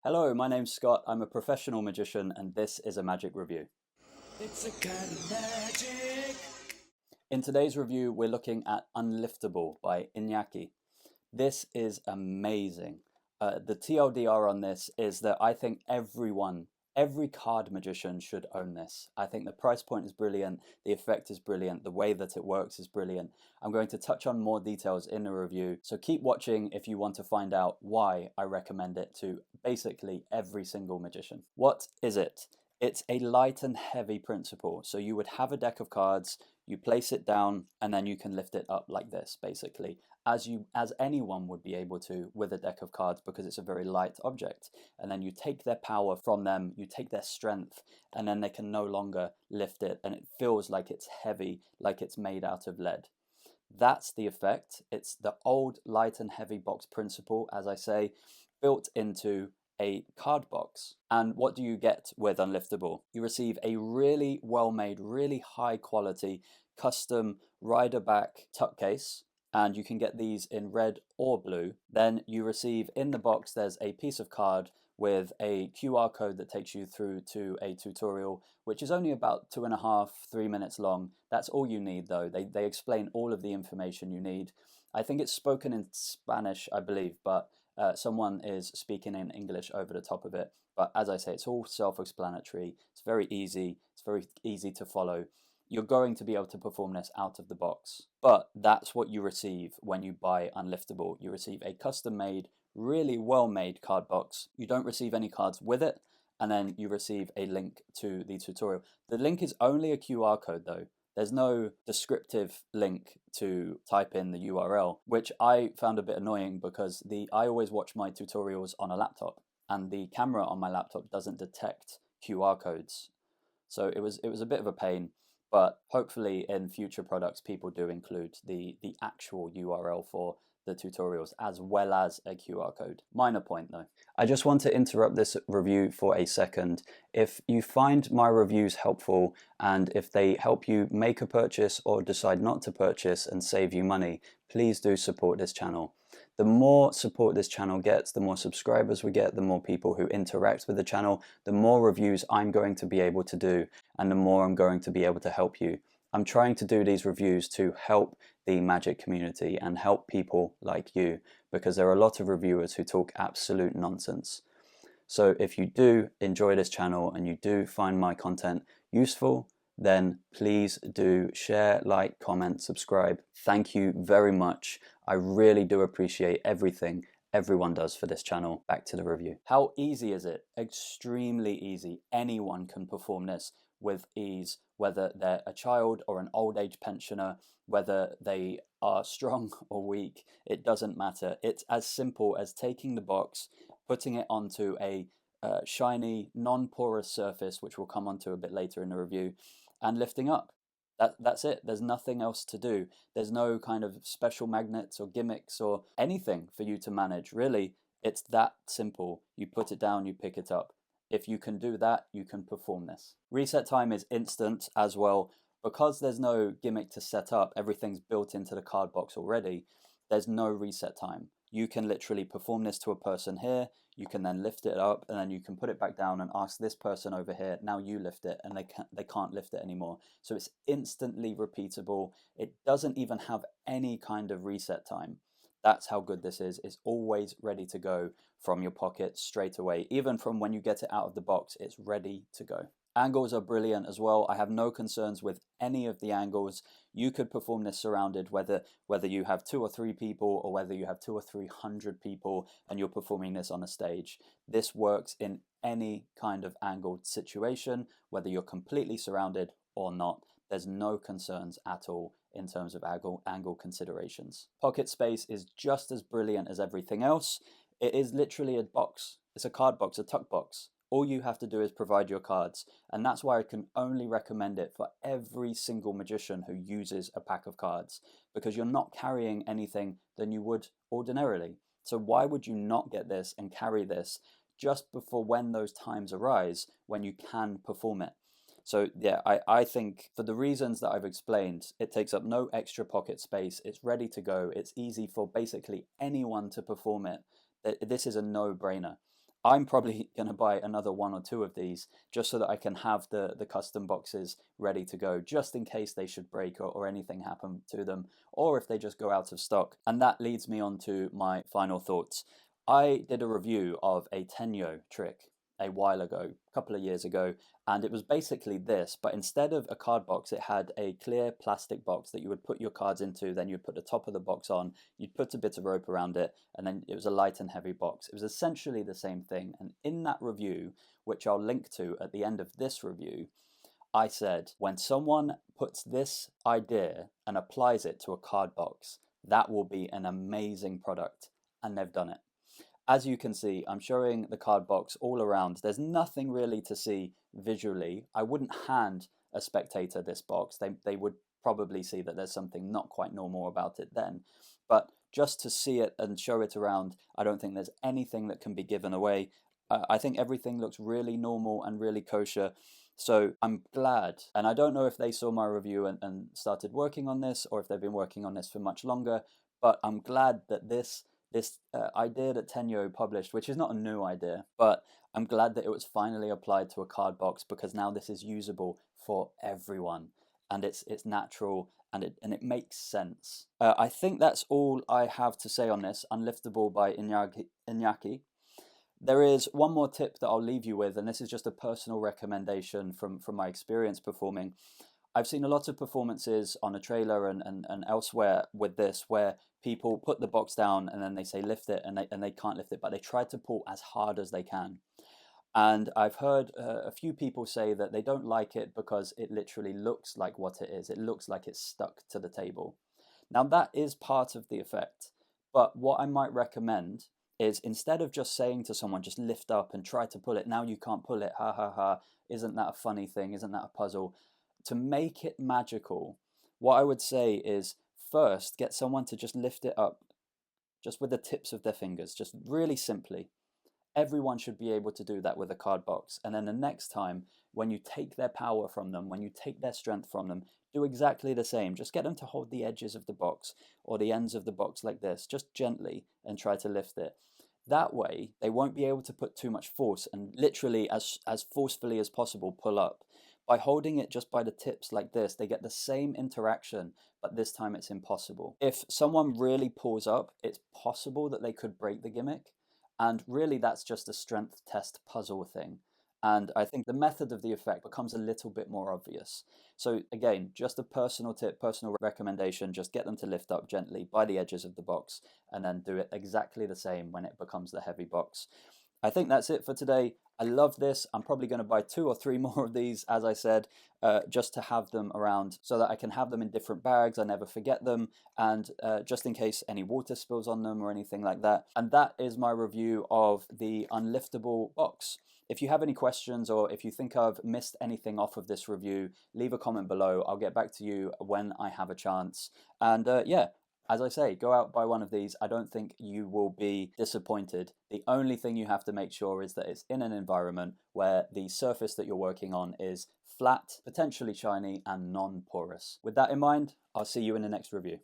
Hello, my name's Scott. I'm a professional magician and this is a magic review. It's a kind of magic. In today's review, we're looking at Unliftable by Inaki. This is amazing. The TLDR on this is that I think every card magician should own this. I think the price point is brilliant, the effect is brilliant, the way that it works is brilliant. I'm going to touch on more details in the review, so keep watching if you want to find out why I recommend it to basically every single magician. What is it? It's a light and heavy principle. So you would have a deck of cards, you place it down, and then you can lift it up like this, basically, as anyone would be able to with a deck of cards, because it's a very light object. And then you take their power from them, you take their strength, and then they can no longer lift it, and it feels like it's heavy, like it's made out of lead. That's the effect. It's the old light and heavy box principle, as I say, built into a card box. And what do you get with Unliftable? You receive a really well-made, really high quality custom rider back tuck case, and you can get these in red or blue. Then you receive in the box, there's a piece of card with a QR code that takes you through to a tutorial, which is only about 2.5, 3 minutes long. That's all you need though. They explain all of the information you need. I think it's spoken in Spanish, I believe, but someone is speaking in English over the top of it. But as I say, it's all self-explanatory. It's very easy to follow. You're going to be able to perform this out of the box. But that's what you receive when you buy Unliftable. You receive a custom-made, really well-made card box. You don't receive any cards with it, and then you receive a link to the tutorial. The link is only a QR code though. There's no descriptive link to type in the URL, which I found a bit annoying because I always watch my tutorials on a laptop and the camera on my laptop doesn't detect QR codes. So it was a bit of a pain, but hopefully in future products people do include the actual URL for the tutorials as well as a QR code. Minor point though. I just want to interrupt this review for a second. If you find my reviews helpful and if they help you make a purchase or decide not to purchase and save you money, please do support this channel. The more support this channel gets, the more subscribers we get, the more people who interact with the channel, the more reviews I'm going to be able to do, and the more I'm going to be able to help you. I'm trying to do these reviews to help the magic community and help people like you, because there are a lot of reviewers who talk absolute nonsense. So if you do enjoy this channel and you do find my content useful, then please do share, like, comment, subscribe. Thank you very much. I really do appreciate everything everyone does for this channel. Back to the review. How easy is it? Extremely easy. Anyone can perform this with ease, whether they're a child or an old age pensioner, whether they are strong or weak, it doesn't matter. It's as simple as taking the box, putting it onto a shiny, non-porous surface, which we'll come onto a bit later in the review, and lifting up. That's it. There's nothing else to do. There's no kind of special magnets or gimmicks or anything for you to manage. Really, it's that simple. You put it down, you pick it up. If you can do that, you can perform this. Reset time is instant as well. Because there's no gimmick to set up, everything's built into the card box already, there's no reset time. You can literally perform this to a person here, you can then lift it up, and then you can put it back down and ask this person over here, now you lift it, and they can't lift it anymore. So it's instantly repeatable. It doesn't even have any kind of reset time. That's how good this is. It's always ready to go from your pocket straight away. Even from when you get it out of the box, it's ready to go. Angles are brilliant as well. I have no concerns with any of the angles. You could perform this surrounded, whether you have 2 or 3 people or whether you have 200 or 300 people and you're performing this on a stage. This works in any kind of angled situation, whether you're completely surrounded or not. There's no concerns at all in terms of angle considerations. Pocket space is just as brilliant as everything else. It is literally a box. It's a card box, a tuck box. All you have to do is provide your cards, and that's why I can only recommend it for every single magician who uses a pack of cards, because you're not carrying anything than you would ordinarily. So why would you not get this and carry this just before when those times arise when you can perform it? So yeah, I think for the reasons that I've explained, it takes up no extra pocket space, it's ready to go, it's easy for basically anyone to perform it. This is a no-brainer. I'm probably going to buy another one or two of these just so that I can have the custom boxes ready to go, just in case they should break or anything happen to them, or if they just go out of stock. And that leads me on to my final thoughts. I did a review of a Tenyo trick a while ago, a couple of years ago, and it was basically this, but instead of a card box, it had a clear plastic box that you would put your cards into, then you'd put the top of the box on, you'd put a bit of rope around it, and then it was a light and heavy box. It was essentially the same thing, and in that review, which I'll link to at the end of this review, I said, when someone puts this idea and applies it to a card box, that will be an amazing product, and they've done it. As you can see, I'm showing the card box all around. There's nothing really to see visually. I wouldn't hand a spectator this box. They would probably see that there's something not quite normal about it then. But just to see it and show it around, I don't think there's anything that can be given away. I think everything looks really normal and really kosher. So I'm glad, and I don't know if they saw my review and started working on this, or if they've been working on this for much longer, but I'm glad that this idea that Tenyo published, which is not a new idea, but I'm glad that it was finally applied to a card box, because now this is usable for everyone, and it's natural, and it makes sense. I think that's all I have to say on this. Unliftable by Iñaki. There is one more tip that I'll leave you with, and this is just a personal recommendation from my experience performing. I've seen a lot of performances on a trailer and elsewhere with this, where people put the box down and then they say lift it, and they can't lift it, but they try to pull as hard as they can. And I've heard a few people say that they don't like it because it literally looks like what it is. It looks like it's stuck to the table. Now, that is part of the effect. But what I might recommend is, instead of just saying to someone, just lift up and try to pull it, now you can't pull it, ha ha ha, isn't that a funny thing? Isn't that a puzzle? To make it magical, what I would say is, first, get someone to just lift it up just with the tips of their fingers, just really simply. Everyone should be able to do that with a card box. And then the next time, when you take their power from them, when you take their strength from them, do exactly the same. Just get them to hold the edges of the box or the ends of the box like this, just gently, and try to lift it. That way, they won't be able to put too much force, and literally as forcefully as possible pull up. By holding it just by the tips like this, they get the same interaction, but this time it's impossible. If someone really pulls up, it's possible that they could break the gimmick. And really, that's just a strength test puzzle thing. And I think the method of the effect becomes a little bit more obvious. So again, just a personal tip, personal recommendation, just get them to lift up gently by the edges of the box, and then do it exactly the same when it becomes the heavy box. I think that's it for today. I love this. I'm probably going to buy 2 or 3 more of these, as I said, just to have them around so that I can have them in different bags. I never forget them, and just in case any water spills on them or anything like that. And that is my review of the Unliftable box. If you have any questions, or if you think I've missed anything off of this review, leave a comment below. I'll get back to you when I have a chance. And yeah, as I say, go out, buy one of these. I don't think you will be disappointed. The only thing you have to make sure is that it's in an environment where the surface that you're working on is flat, potentially shiny, and non-porous. With that in mind, I'll see you in the next review.